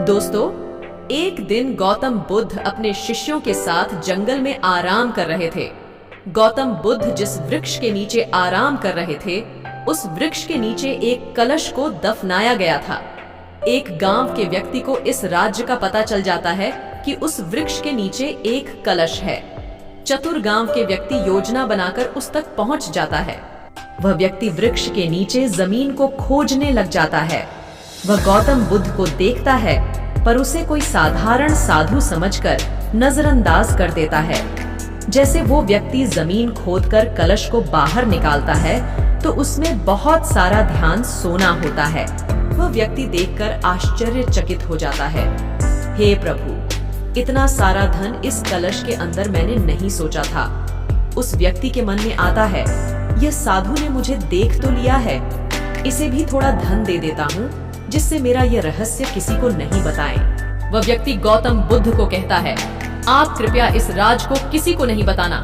दोस्तों, एक दिन गौतम बुद्ध अपने शिष्यों के साथ जंगल में आराम कर रहे थे। गौतम बुद्ध जिस वृक्ष के नीचे आराम कर रहे थे, उस वृक्ष के नीचे एक कलश को दफनाया गया था। एक गांव के व्यक्ति को इस राज्य का पता चल जाता है कि उस वृक्ष के नीचे एक कलश है। चतुर गांव के व्यक्ति योजना बनाकर उस तक पहुंच जाता है। वह व्यक्ति वृक्ष के नीचे जमीन को खोजने लग जाता है। वह गौतम बुद्ध को देखता है, पर उसे कोई साधारण साधु समझकर नजरअंदाज कर देता है। जैसे वो व्यक्ति जमीन खोदकर कलश को बाहर निकालता है, तो उसमें बहुत सारा ध्यान सोना होता है। वह व्यक्ति देखकर आश्चर्यचकित हो जाता है। हे प्रभु, इतना सारा धन इस कलश के अंदर मैंने नहीं सोचा था। उस व्यक्ति के मन में आता है, यह साधु ने मुझे देख तो लिया है, इसे भी थोड़ा धन दे देता हूँ, जिससे मेरा यह रहस्य किसी को नहीं बताएं। वह व्यक्ति गौतम बुद्ध को कहता है, आप कृपया इस राज को किसी को नहीं बताना।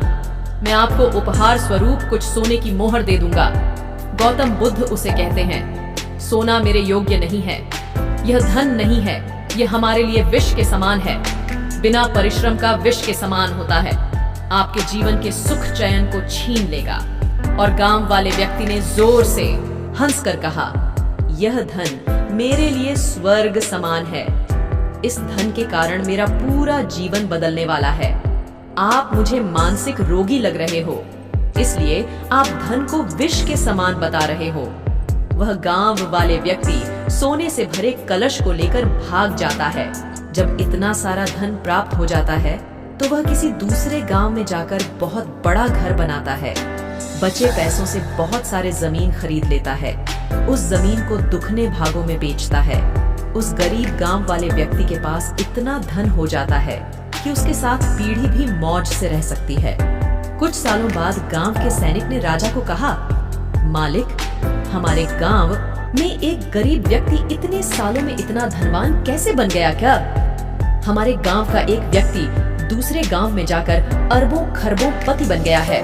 मैं आपको उपहार स्वरूप कुछ सोने की मोहर दे दूंगा। गौतम बुद्ध उसे कहते हैं, सोना मेरे योग्य नहीं है, यह धन नहीं है, यह हमारे लिए विष के समान है। बिना परिश्रम का विष के समान होता है, आपके जीवन के सुख चयन को छीन लेगा। और गांव वाले व्यक्ति ने जोर से हंसकर कहा, यह धन मेरे लिए स्वर्ग समान है। इस धन के कारण मेरा पूरा जीवन बदलने वाला है। आप मुझे मानसिक रोगी लग रहे हो, इसलिए आप धन को विष के समान बता रहे हो। वह गांव वाले व्यक्ति सोने से भरे कलश को लेकर भाग जाता है। जब इतना सारा धन प्राप्त हो जाता है, तो वह किसी दूसरे गांव में जाकर बहुत बड़ा घर बनाता है। बचे पैसों से बहुत सारे जमीन खरीद लेता है। उस जमीन को दुगने भागों में बेचता है। उस गरीब गांव वाले व्यक्ति के पास इतना धन हो जाता है कि उसके साथ पीढ़ी भी मौज से रह सकती है। कुछ सालों बाद गांव के सैनिक ने राजा को कहा, मालिक, हमारे गांव में एक गरीब व्यक्ति इतने सालों में इतना धनवान कैसे बन गया क्या? हमारे गांव का एक व्यक्ति दूसरे गांव में जाकर अरबों खरबों पति बन गया है।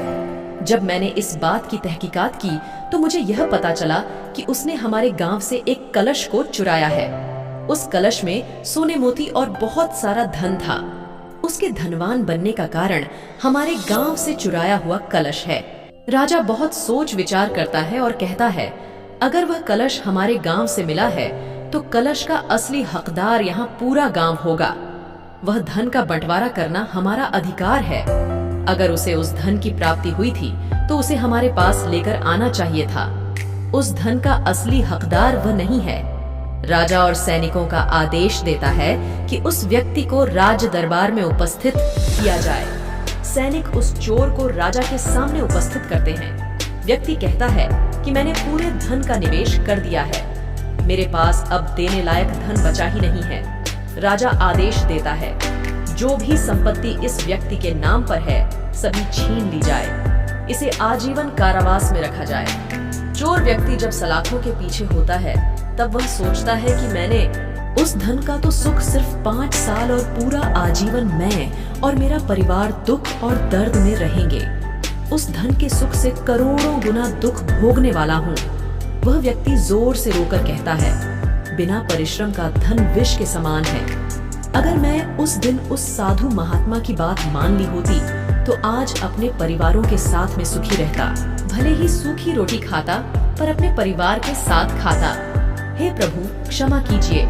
जब मैंने इस बात की तहकीकात की, तो मुझे यह पता चला कि उसने हमारे गांव से एक कलश को चुराया है। उस कलश में सोने मोती और बहुत सारा धन था। उसके धनवान बनने का कारण हमारे गांव से चुराया हुआ कलश है। राजा बहुत सोच विचार करता है और कहता है, अगर वह कलश हमारे गांव से मिला है, तो कलश का असली हकदार यहाँ पूरा गांव होगा। वह धन का बंटवारा करना हमारा अधिकार है। अगर उसे उस धन की प्राप्ति हुई थी, तो उसे हमारे पास लेकर आना चाहिए था। उस धन का असली हकदार वह नहीं है। राजा और सैनिकों का आदेश देता है कि उस व्यक्ति को राज दरबार में उपस्थित किया जाए। सैनिक उस चोर को राजा के सामने उपस्थित करते हैं। व्यक्ति कहता है कि मैंने पूरे धन का निवेश कर दिया है, मेरे पास अब देने लायक धन बचा ही नहीं है। राजा आदेश देता है, जो भी संपत्ति इस व्यक्ति के नाम पर है, सभी छीन ली जाए, इसे आजीवन कारावास में रखा जाए। चोर व्यक्ति जब सलाखों के पीछे होता है, तब वह सोचता है कि मैंने उस धन का तो सुख सिर्फ 5 साल और पूरा आजीवन मैं और मेरा परिवार दुख और दर्द में रहेंगे। उस धन के सुख से करोड़ों गुना दुख भोगने वाला हूँ। वह व्यक्ति जोर से रोकर कहता है, बिना परिश्रम का धन विष के समान है। अगर मैं उस दिन उस साधु महात्मा की बात मान ली होती, तो आज अपने परिवारों के साथ में सुखी रहता। भले ही सूखी रोटी खाता, पर अपने परिवार के साथ खाता। हे प्रभु, क्षमा कीजिए।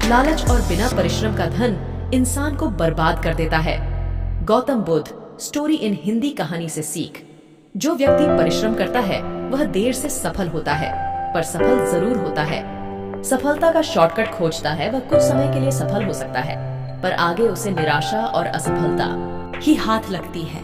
लालच और बिना परिश्रम का धन इंसान को बर्बाद कर देता है। गौतम बुद्ध, स्टोरी इन हिंदी कहानी से सीख। जो व्यक्ति परिश्रम करता है, वह देर से सफल होता है, पर सफल जरूर होता है। सफलता का शॉर्टकट खोजता है, वह कुछ समय के लिए सफल हो सकता है, पर आगे उसे निराशा और असफलता ही हाथ लगती है।